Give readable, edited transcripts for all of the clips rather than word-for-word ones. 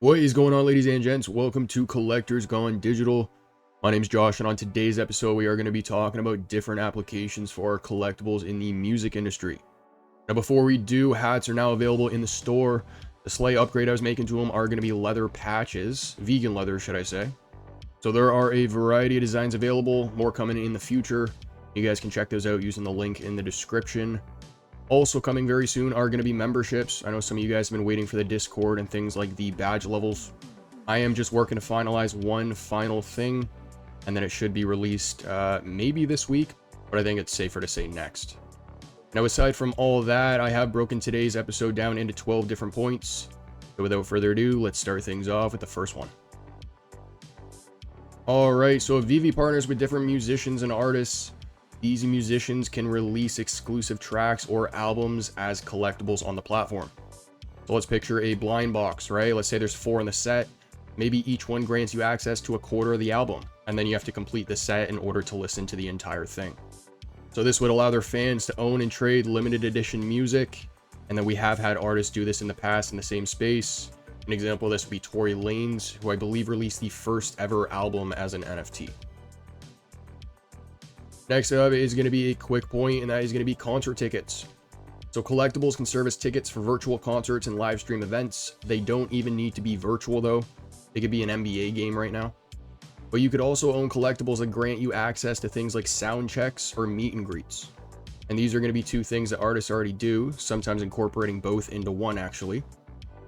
What is going on, ladies and gents? Welcome to Collectors Gone Digital. My name's Josh, and on today's episode, we are going to be talking about different applications for collectibles in the music industry. Now, before we do, hats are now available in the store. The slight upgrade I was making to them are going to be leather patches, vegan leather, should I say. So there are a variety of designs available, more coming in the future. You guys can check those out using the link in the description. Also coming very soon are going to be memberships. I know some of you guys have been waiting for the Discord and things like the badge levels. I am just working to finalize one final thing, and then it should be released maybe this week, but I think it's safer to say next. Now, aside from all that, I have broken today's episode down into 12 different points. So without further ado, let's start things off with the first one. Alright, so VEVE partners with different musicians and artists. These musicians can release exclusive tracks or albums as collectibles on the platform. So let's picture a blind box, right? Let's say there's 4 in the set. Maybe each one grants you access to a quarter of the album, and then you have to complete the set in order to listen to the entire thing. So this would allow their fans to own and trade limited edition music, and then we have had artists do this in the past in the same space. An example of this would be Tory Lanez, who I believe released the first ever album as an NFT. Next up is going to be a quick point, and that is going to be concert tickets. So collectibles can serve as tickets for virtual concerts and live stream events. They don't even need to be virtual though. They could be an NBA game right now. But you could also own collectibles that grant you access to things like sound checks or meet and greets. And these are going to be two things that artists already do, sometimes incorporating both into one actually.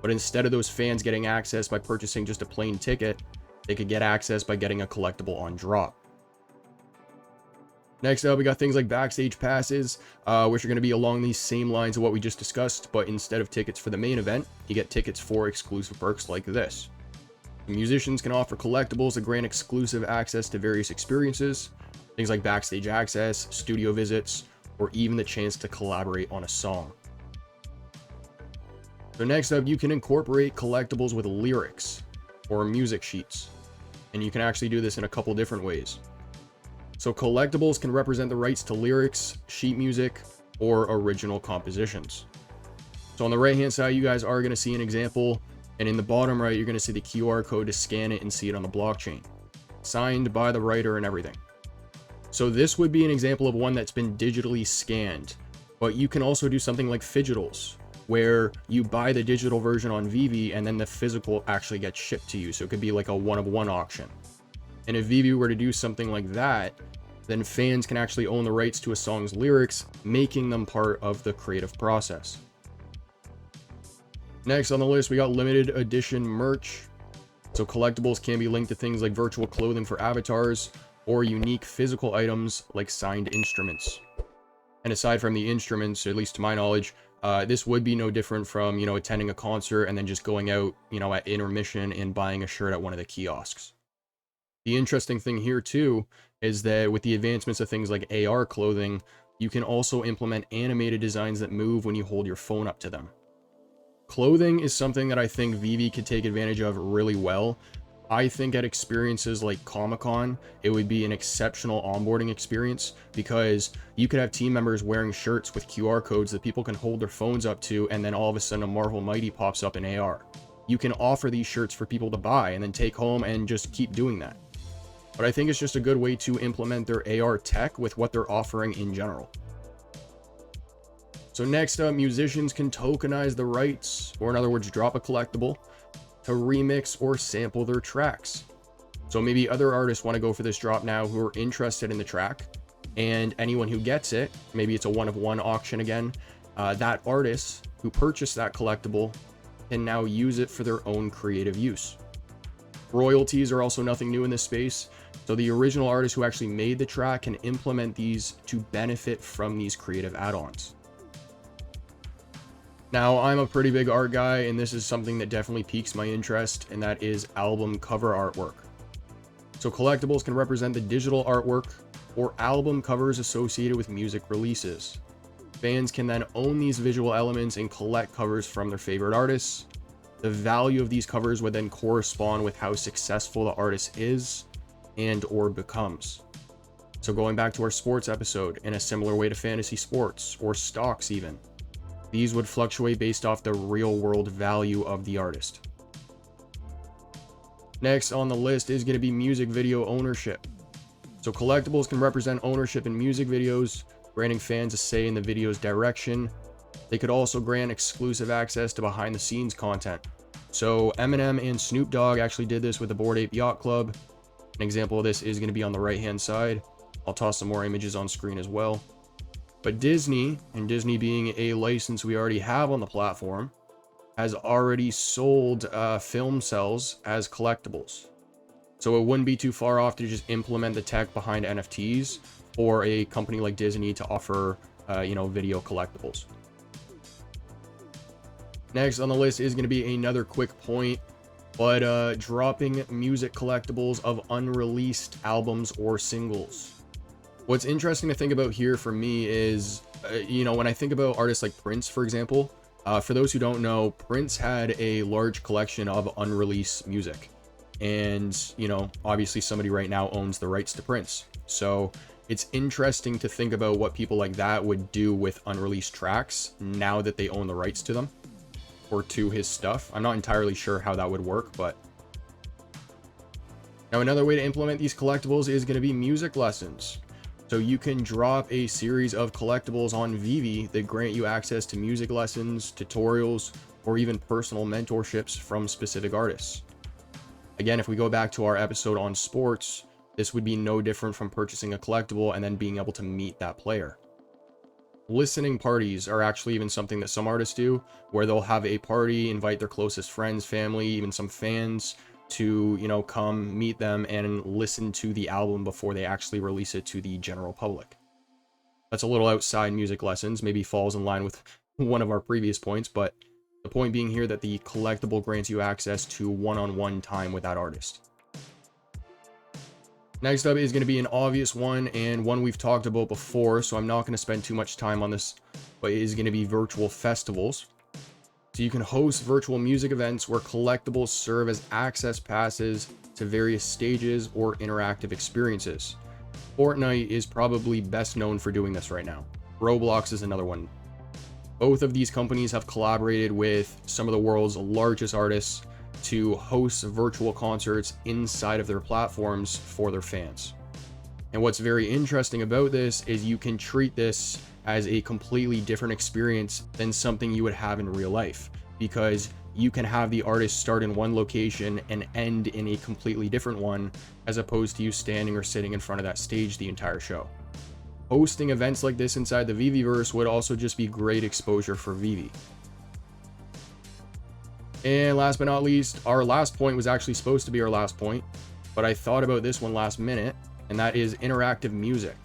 But instead of those fans getting access by purchasing just a plain ticket, they could get access by getting a collectible on drop. Next up, we got things like Backstage Passes, which are going to be along these same lines of what we just discussed, but instead of tickets for the main event, you get tickets for exclusive perks like this. Musicians can offer collectibles that grant exclusive access to various experiences, things like backstage access, studio visits, or even the chance to collaborate on a song. So next up, you can incorporate collectibles with lyrics or music sheets, and you can actually do this in a couple different ways. So collectibles can represent the rights to lyrics, sheet music, or original compositions. So on the right hand side, you guys are going to see an example, and in the bottom right, you're going to see the QR code to scan it and see it on the blockchain, signed by the writer and everything. So this would be an example of one that's been digitally scanned, but you can also do something like Fidgetals, where you buy the digital version on VEVE and then the physical actually gets shipped to you. So it could be like a one-of-one auction. And if VEVE were to do something like that, then fans can actually own the rights to a song's lyrics, making them part of the creative process. Next on the list, we got limited edition merch. So collectibles can be linked to things like virtual clothing for avatars or unique physical items like signed instruments. And aside from the instruments, at least to my knowledge, this would be no different from, attending a concert and then just going out, at intermission and buying a shirt at one of the kiosks. The interesting thing here too is that with the advancements of things like AR clothing, you can also implement animated designs that move when you hold your phone up to them. Clothing is something that I think VEVE could take advantage of really well. I think at experiences like Comic-Con, it would be an exceptional onboarding experience because you could have team members wearing shirts with QR codes that people can hold their phones up to, and then all of a sudden a Marvel Mighty pops up in AR. You can offer these shirts for people to buy and then take home and just keep doing that. But I think it's just a good way to implement their AR tech with what they're offering in general. So next up, musicians can tokenize the rights, or in other words, drop a collectible to remix or sample their tracks. So maybe other artists want to go for this drop now who are interested in the track, and anyone who gets it, maybe it's a one-of-one auction again, that artist who purchased that collectible can now use it for their own creative use. Royalties are also nothing new in this space, so the original artist who actually made the track can implement these to benefit from these creative add-ons. Now, I'm a pretty big art guy, and this is something that definitely piques my interest, and that is album cover artwork. So collectibles can represent the digital artwork or album covers associated with music releases. Fans can then own these visual elements and collect covers from their favorite artists. The value of these covers would then correspond with how successful the artist is and or becomes. So going back to our sports episode, in a similar way to fantasy sports or stocks even, these would fluctuate based off the real world value of the artist. Next on the list is going to be music video ownership. So collectibles can represent ownership in music videos, granting fans a say in the video's direction. They could also grant exclusive access to behind the scenes content. So Eminem and Snoop Dogg actually did this with the Bored Ape Yacht Club. An example of this is going to be on the right hand side. I'll toss some more images on screen as well. But Disney, and Disney being a license we already have on the platform, has already sold film cells as collectibles. So it wouldn't be too far off to just implement the tech behind NFTs for a company like Disney to offer, video collectibles. Next on the list is going to be another quick point, but dropping music collectibles of unreleased albums or singles. What's interesting to think about here for me is, when I think about artists like Prince, for example, for those who don't know, Prince had a large collection of unreleased music. And, obviously somebody right now owns the rights to Prince. So it's interesting to think about what people like that would do with unreleased tracks now that they own the rights to them or to his stuff. I'm not entirely sure how that would work, but now another way to implement these collectibles is going to be music lessons. So you can drop a series of collectibles on VEVE that grant you access to music lessons, tutorials, or even personal mentorships from specific artists. Again, if we go back to our episode on sports, this would be no different from purchasing a collectible and then being able to meet that player. Listening parties are actually even something that some artists do, where they'll have a party, invite their closest friends, family, even some fans to, come meet them and listen to the album before they actually release it to the general public. That's a little outside music lessons, maybe falls in line with one of our previous points, but the point being here that the collectible grants you access to one-on-one time with that artist. Next up is going to be an obvious one and one we've talked about before, so I'm not going to spend too much time on this, but it is going to be virtual festivals. So you can host virtual music events where collectibles serve as access passes to various stages or interactive experiences. Fortnite is probably best known for doing this right now. Roblox is another one. Both of these companies have collaborated with some of the world's largest artists to host virtual concerts inside of their platforms for their fans. And what's very interesting about this is you can treat this as a completely different experience than something you would have in real life, because you can have the artist start in one location and end in a completely different one, as opposed to you standing or sitting in front of that stage the entire show. Hosting events like this inside the VeVeverse would also just be great exposure for VeVe. And last but not least, our last point was actually supposed to be our last point, but I thought about this one last minute, and that is interactive music.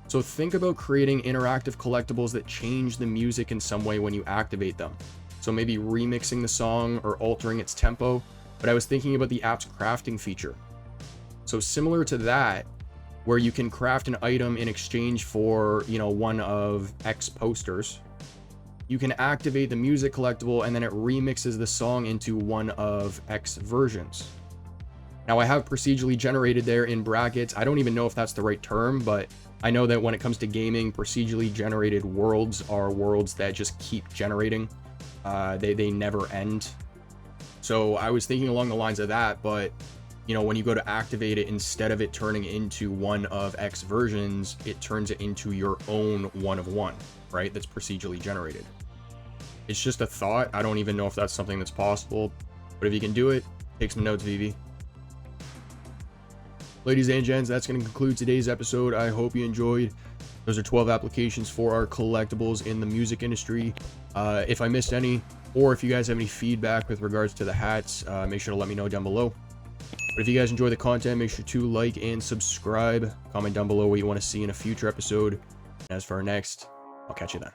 So think about creating interactive collectibles that change the music in some way when you activate them. So maybe remixing the song or altering its tempo, but I was thinking about the app's crafting feature. So similar to that, where you can craft an item in exchange for, one of X posters, you can activate the music collectible and then it remixes the song into one of X versions. Now I have procedurally generated there in brackets. I don't even know if that's the right term, but I know that when it comes to gaming, procedurally generated worlds are worlds that just keep generating. They never end. So I was thinking along the lines of that, but when you go to activate it, instead of it turning into one of X versions, it turns it into your own one of one, right? That's procedurally generated. It's just a thought. I don't even know if that's something that's possible, but if you can do it, take some notes, VeVe. Ladies and gents, that's going to conclude today's episode. I hope you enjoyed. Those are 12 applications for our collectibles in the music industry. If I missed any, or if you guys have any feedback with regards to the hats, make sure to let me know down below. But if you guys enjoy the content, make sure to like and subscribe. Comment down below what you want to see in a future episode. And as for our next, I'll catch you then.